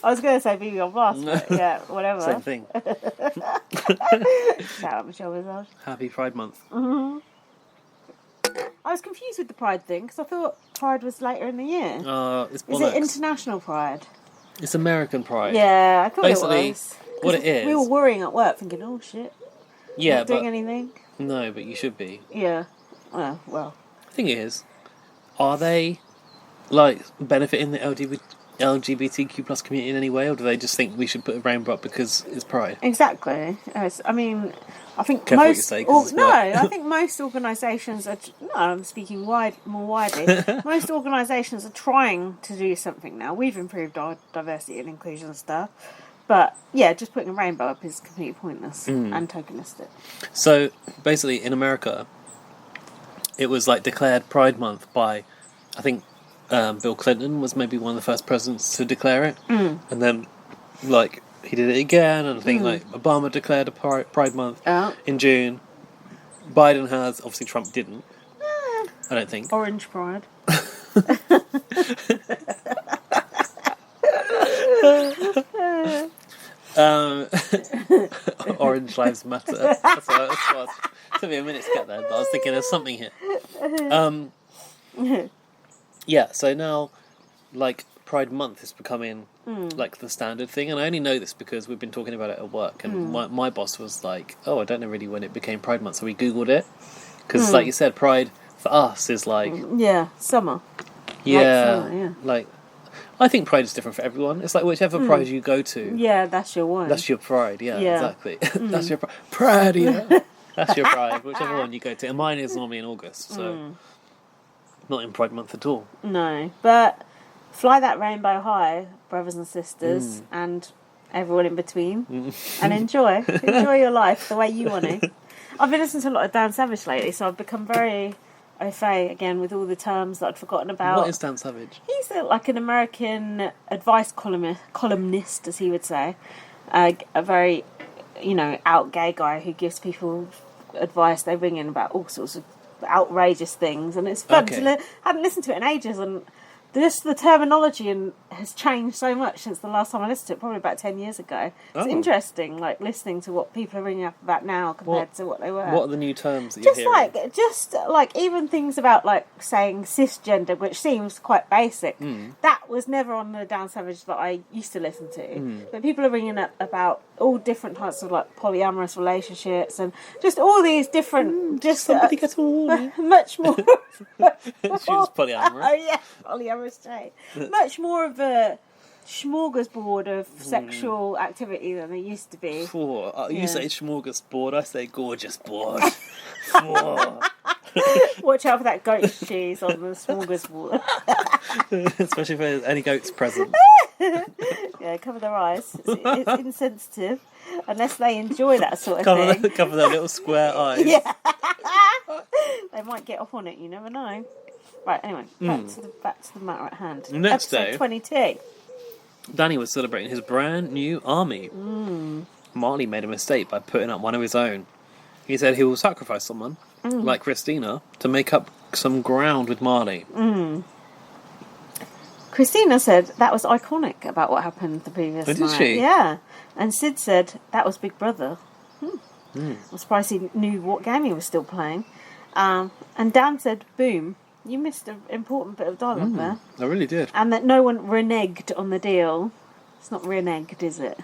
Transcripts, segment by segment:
I was going to say BB on Blast, but yeah, whatever. Same thing. Shout out Michelle Visage. Happy Pride Month. Mm-hmm. I was confused with the Pride thing because I thought Pride was later in the year. It's bollocks. Is it International Pride? It's American Pride. Yeah, I thought Basically, it was. what it is... We were worrying at work thinking, oh shit. Yeah, not doing anything? No, but you should be. Yeah. Well. The thing is, are they, like, benefiting the LGBTQ plus community in any way, or do they just think we should put a rainbow up because it's Pride? Exactly. I mean, I think Careful most... what you say, I think most organisations are... No, I'm speaking more widely. Most organisations are trying to do something now. We've improved our diversity and inclusion stuff. But, yeah, just putting a rainbow up is completely pointless and tokenistic. So, basically, in America, it was, like, declared Pride Month by, I think, Bill Clinton was maybe one of the first presidents to declare it. And then, like, he did it again, and I think, like, Obama declared a Pride Month in June. Biden has, obviously Trump didn't. I don't think. Orange Pride. Orange Lives Matter. That's what it was. It took me a minute to get there, but I was thinking there's something here. Yeah, so now, like, Pride Month is becoming, like, the standard thing, and I only know this because we've been talking about it at work, and my boss was like, oh, I don't know really when it became Pride Month, so we Googled it, because, like you said, Pride, for us, is like... Yeah, summer. Yeah, like... I think Pride is different for everyone. It's like whichever Pride you go to. Yeah, that's your one. That's your Pride, yeah. Exactly. That's your Pride. Pride, yeah. That's your Pride, whichever one you go to. And mine is normally in August, so not in Pride Month at all. No, but fly that rainbow high, brothers and sisters, and everyone in between, and enjoy your life the way you want to. I've been listening to a lot of Dan Savage lately, so I've become very au fait again with all the terms that I'd forgotten about. What is Dan Savage? He's like an American advice columnist, as he would say. A very, out gay guy who gives people advice. They ring in about all sorts of outrageous things, and it's fun to hadn't listened to it in ages, and just the terminology has changed so much since the last time I listened to it, probably about 10 years ago. It's interesting, like, listening to what people are ringing up about now compared to what they were. What are the new terms that you're hearing? Just like even things about, like, saying cisgender, which seems quite basic. That was never on the Dan Savage that I used to listen to. But people are ringing up about all different types of, like, polyamorous relationships and just all these different... somebody get a warning. Much more... She was polyamorous. Oh, yeah, polyamorous state. Much more of a smorgasbord of sexual activity than there used to be. You say smorgasbord, I say gorgeous board. Watch out for that goat's cheese on the smorgasbord. Especially if there's any goats present. Yeah, cover their eyes. It's insensitive unless they enjoy that sort of thing. Cover their little square eyes. Yeah. They might get off on it, you never know. Right, anyway, back to the matter at hand. Next Episode day, 22. Danny was celebrating his brand new army. Marley made a mistake by putting up one of his own. He said he will sacrifice someone, like Christina, to make up some ground with Marley. Christina said that was iconic about what happened the previous night. Did she? Yeah. And Sid said that was Big Brother. I'm surprised he knew what game he was still playing. And Dan said, boom. You missed an important bit of dialogue there. I really did. And that no one reneged on the deal. It's not reneged, is it?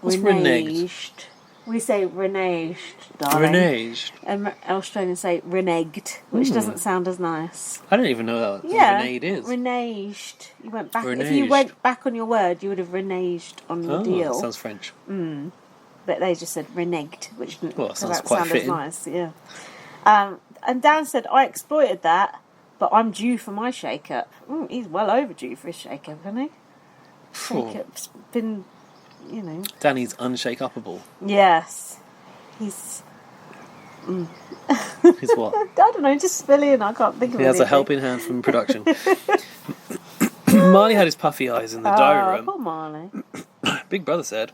What's reneged? We say reneged, darling. Reneged? And Australians say reneged, which doesn't sound as nice. I don't even know what reneged is. Reneged. You went back. Reneged. If you went back on your word, you would have reneged on the deal. That sounds French. But they just said reneged, which sounds quite fitting. Nice, yeah. And Dan said, I exploited that, but I'm due for my shake-up. He's well overdue for his shake-up, isn't he? Shake-up's been, Danny's unshake-upable. Yes. He's... He's what? I don't know, just spilling. I can't think of it. He has a helping hand from production. Marley had his puffy eyes in the diary room. Poor Marley. Big Brother said,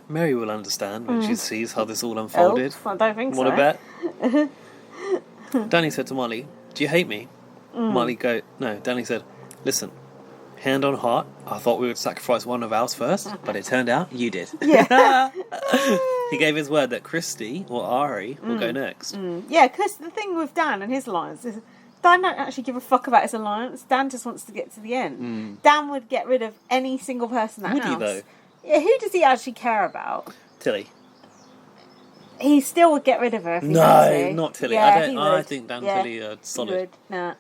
Mary will understand when she sees how this all unfolded. I don't think Want to bet? Danny said to Molly, do you hate me? Molly Danny said, listen, hand on heart, I thought we would sacrifice one of ours first, but it turned out you did. Yeah. He gave his word that Christy, or Ari, will go next. Yeah, because the thing with Dan and his alliance is Dan don't actually give a fuck about his alliance. Dan just wants to get to the end. Dan would get rid of any single person in that Would house. he, though? Yeah, who does he actually care about? Tilly. He still would get rid of her if he No, had to. not Tilly. Yeah, he I would. think Dan Yeah, Tilly are he solid. would. Nah.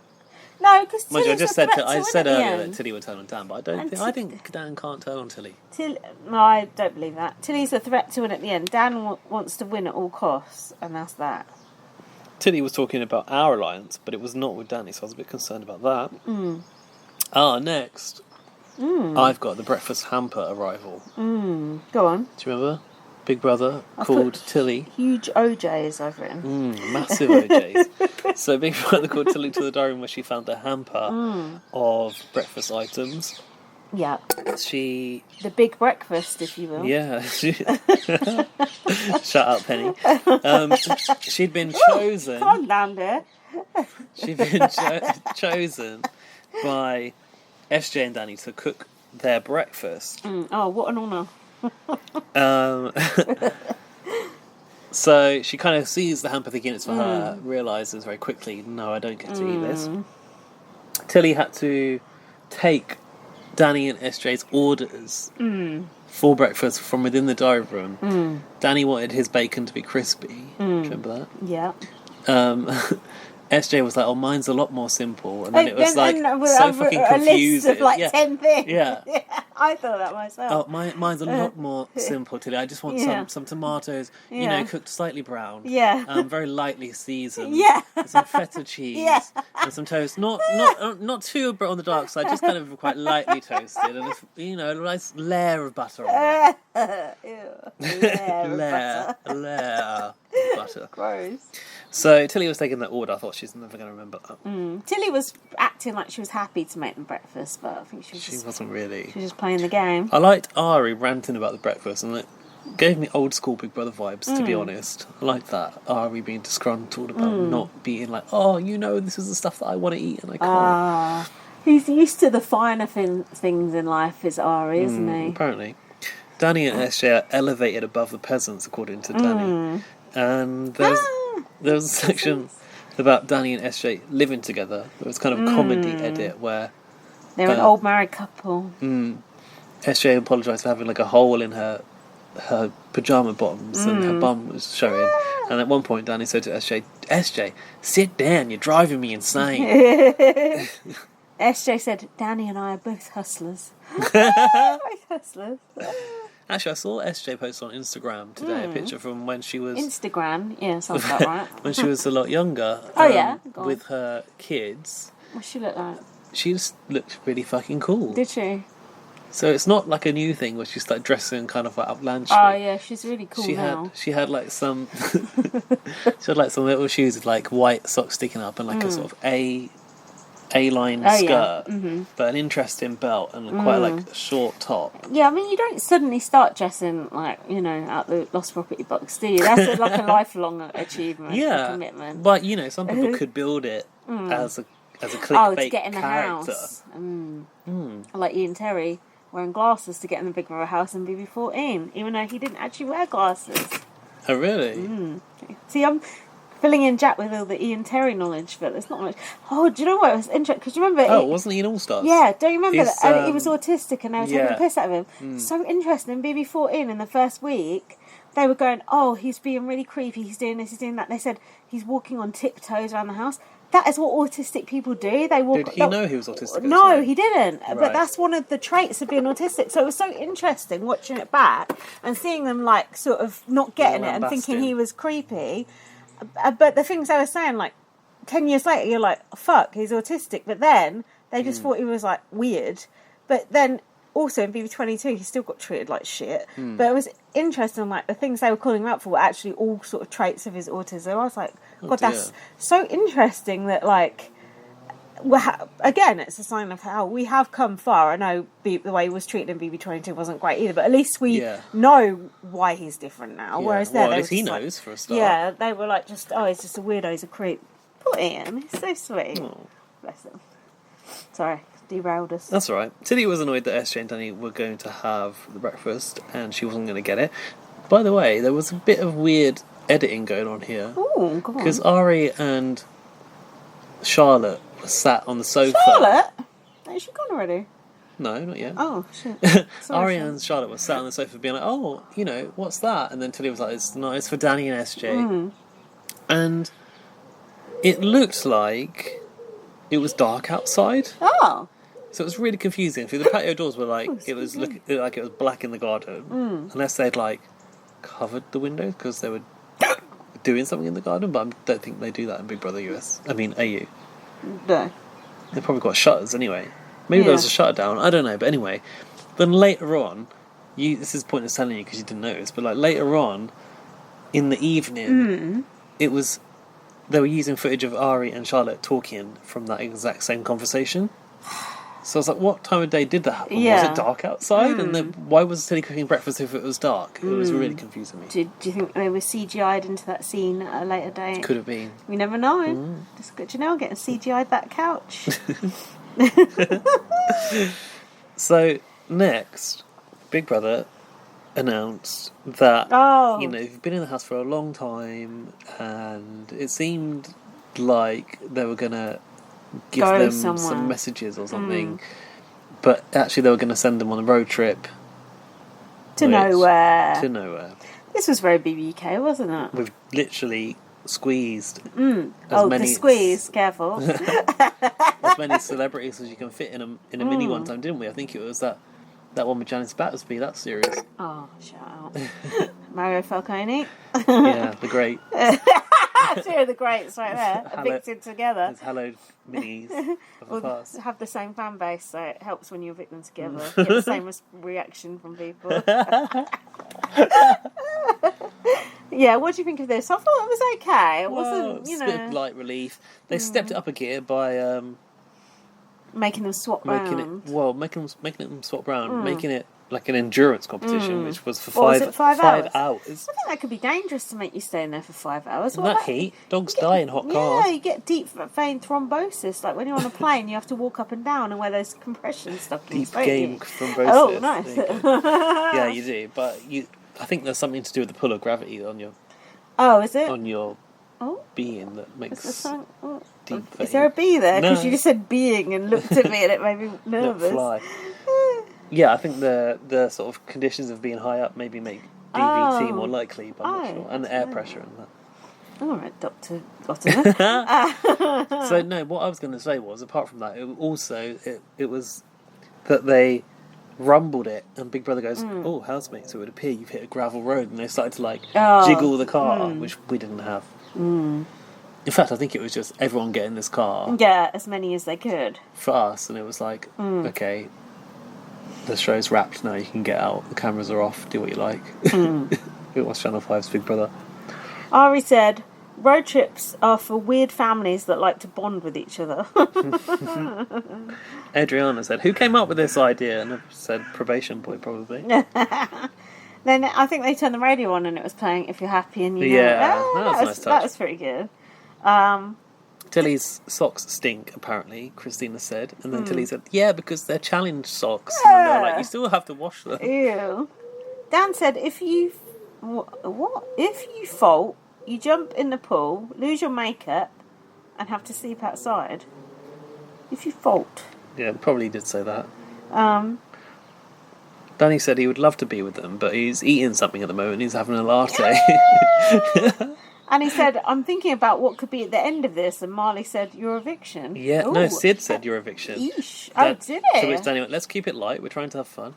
No, because Mind you, I Tilly's just a said threat to I win said at the earlier that end. Tilly would turn on Dan, but I think Dan can't turn on Tilly. No, I don't believe that. Tilly's a threat to win at the end. Dan wants to win at all costs, and that's that. Tilly was talking about our alliance, but it was not with Danny, so I was a bit concerned about that. Next, I've got the breakfast hamper arrival. Go on. Do you remember? Big Brother called Tilly. Huge OJs I've written. Massive OJs. So Big Brother called Tilly to the diary room where she found a hamper of breakfast items. Yeah. The big breakfast, if you will. Yeah. Shut up, Penny. She'd been chosen. Come on down there. She'd been chosen by SJ and Danny to cook their breakfast. Oh, what an honour. So she kind of sees the hamper thinking it's for her, realises very quickly, no, I don't get to eat this. Tilly had to take Danny and SJ's orders for breakfast from within the diary room. Danny wanted his bacon to be crispy. Do you remember that? Yeah. SJ was like, oh, mine's a lot more simple. And then it was so fucking a confusing. list of like 10 things. Yeah. I thought that myself. Oh, mine's a lot more simple, Tilly. I just want some tomatoes, cooked slightly brown. Yeah. Very lightly seasoned. Yeah. And some feta cheese. Yeah. And some toast. Not too on the dark side, just kind of quite lightly toasted. And, a nice layer of butter on it. Layer of butter. Gross. So Tilly was taking that order. I thought she's never going to remember that. Tilly was acting like she was happy to make them breakfast, but I think She wasn't really. She was just playing the game. I liked Ari ranting about the breakfast, and it gave me old school Big Brother vibes, to be honest. I like that. Ari being disgruntled about not being like, oh, this is the stuff that I want to eat and I can't. He's used to the finer things in life, is Ari, isn't he? Apparently. Danny and SJ are elevated above the peasants, according to Danny. And there was a section about Danny and SJ living together. There was kind of a comedy edit where they're an old married couple. SJ apologised for having like a hole in her pyjama bottoms and her bum was showing. And at one point, Danny said to SJ, sit down, you're driving me insane. SJ said, Danny and I are both hustlers. Both hustlers. Actually, I saw SJ post on Instagram today a picture from when she was... Instagram, yeah, sounds about right. when she was a lot younger. With her kids. What she look like? She just looked really fucking cool. Did she? So it's not like a new thing where she's like dressing kind of like outlandishly. Oh yeah, she's really cool now. She had like some... she had like some little shoes with like white socks sticking up and like a sort of A-line skirt, but an interesting belt and quite like a short top. Yeah, I mean, you don't suddenly start dressing like, out the lost property box, do you? That's like a lifelong achievement, a commitment. But some people could build it as a clickbait to get in the character. house. Like Ian Terry wearing glasses to get in the Big Brother house in BB14, even though he didn't actually wear glasses. Oh, really? See, I'm filling in Jack with all the Ian Terry knowledge, but there's not much. Oh, do you know what? It was interesting because you remember? Wasn't he in All Stars? Yeah, don't you remember that? And he was autistic, and they were taking the piss out of him. Mm. So interesting. BB14 in the first week, they were going, "Oh, he's being really creepy. He's doing this. He's doing that." They said he's walking on tiptoes around the house. That is what autistic people do. They walk. Did he know he was autistic? No, he didn't. Right. But that's one of the traits of being autistic. So it was so interesting watching it back and seeing them like sort of not getting it and thinking he was creepy. But the things they were saying, like 10 years later, you're like, fuck, he's autistic. But then they just thought he was like weird. But then also in BB22, he still got treated like shit. But it was interesting, like the things they were calling him out for were actually all sort of traits of his autism. I was like, God, that's so interesting that like, again, it's a sign of how we have come far. I know the way he was treated in BB22 wasn't great either, but at least we know why he's different now. Yeah. Whereas there, at least he knows for a start. Yeah, they were like, he's just a weirdo, he's a creep. Poor Ian, he's so sweet. Oh. Bless him. Sorry, derailed us. That's all right. Tilly was annoyed that SJ and Danny were going to have the breakfast and she wasn't going to get it. By the way, there was a bit of weird editing going on here. Oh, go on. Because Ari and Charlotte were sat on the sofa. Charlotte? Has she gone already? No, not yet. Oh, shit. Ari and Charlotte were sat on the sofa being like, oh, you know, what's that? And then Tilly was like, it's for Danny and SJ. And it looked like it was dark outside. Oh. So it was really confusing. The patio doors were like, it was black in the garden. Unless they'd like covered the windows because they were doing something in the garden, but I don't think they do that in Big Brother US. I mean, AU. No. They've probably got shutters anyway. Maybe there was a shutter down. I don't know. But anyway, then later on, this is pointless telling you because you didn't notice, but like later on in the evening, it was they were using footage of Ari and Charlotte talking from that exact same conversation. So I was like, what time of day did that happen? Yeah. Was it dark outside? And then why was Tilly cooking breakfast if it was dark? It was really confusing me. Do you think they were CGI'd into that scene at a later date? Could have been. We never know. Just good to know, getting CGI'd that couch. So, next, Big Brother announced that, you know, you've been in the house for a long time and it seemed like they were going to give them some messages or something. But actually they were going to send them on a road trip. To nowhere. To nowhere. This was very BBK, wasn't it? We've literally squeezed the squeeze, careful. as many celebrities as you can fit in a mini one time, didn't we? I think it was that one with Janice Battersby, that series. Oh, shout out. Mario Falcone. Yeah, the great. Two of the greats right there, evicted together. It's hallowed minis of the past. Have the same fan base, so it helps when you evict them together. Get the same reaction from people. Yeah, what do you think of this? I thought it was okay. It wasn't, you know... It's a bit of light relief. They stepped it up a gear by... making them swap round. Making them swap round. Making it like an endurance competition, which was for 5 hours. I think that could be dangerous to make you stay in there for 5 hours. In that heat, dogs die in hot cars. Yeah, you get deep vein thrombosis. Like when you're on a plane, you have to walk up and down and wear those compression stockings. Deep game thrombosis. Oh, nice. Yeah, you do. But I think there's something to do with the pull of gravity on your... Oh, is it? On your being that makes... Deep is there a bee there? Because No. you just said being and looked at me and it made me nervous. Fly. Yeah, I think the sort of conditions of being high up maybe make DVT more likely, but I'm not sure. And the air pressure and that. All right, Dr. Otter. So, no, what I was going to say was, apart from that, it was that they rumbled it, and Big Brother goes, oh, housemate, so it would appear you've hit a gravel road, and they started to, jiggle the car, which we didn't have. In fact, I think it was just everyone get in this car. Yeah, as many as they could. For us, and it was like, okay, the show's wrapped now, you can get out, the cameras are off, do what you like. It was Channel 5's Big Brother. Ari said, road trips are for weird families that like to bond with each other. Adriana said, who came up with this idea? And I said, probation boy, probably. Then I think they turned the radio on and it was playing If You're Happy and You Know. Yeah, that was a nice touch. That was pretty good. Tilly's socks stink, apparently, Christina said. And then Tilly said, yeah, because they're challenge socks. And then they were like, you still have to wash them. Ew. Dan said, if you fault, you jump in the pool, lose your makeup, and have to sleep outside. If you fault. Yeah, probably did say that. Danny said he would love to be with them, but he's eating something at the moment. He's having a latte. And he said, I'm thinking about what could be at the end of this. And Marley said, your eviction. Yeah, no, Sid said your eviction. Eesh. Oh, did it? So which Danny went, let's keep it light. We're trying to have fun.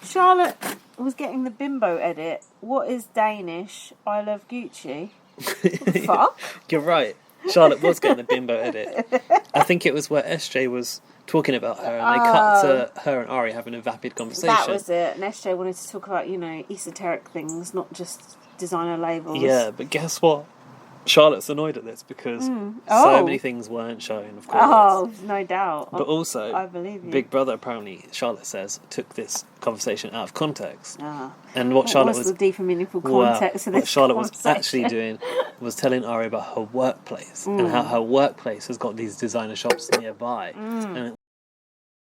Charlotte was getting the bimbo edit. What is Danish? I love Gucci. What the fuck? You're right. Charlotte was getting the bimbo edit. I think it was where SJ was talking about her and they cut to her and Ari having a vapid conversation. That was it. And SJ wanted to talk about, esoteric things, not just designer labels. Yeah, but guess what? Charlotte's annoyed at this because so many things weren't shown, of course. Oh, no doubt. But also, I believe you. Big Brother, apparently, Charlotte says, took this conversation out of context. Ah. And what Charlotte was the deep and meaningful context of this what Charlotte was conversation? actually doing was telling Ari about her workplace and how her workplace has got these designer shops nearby. And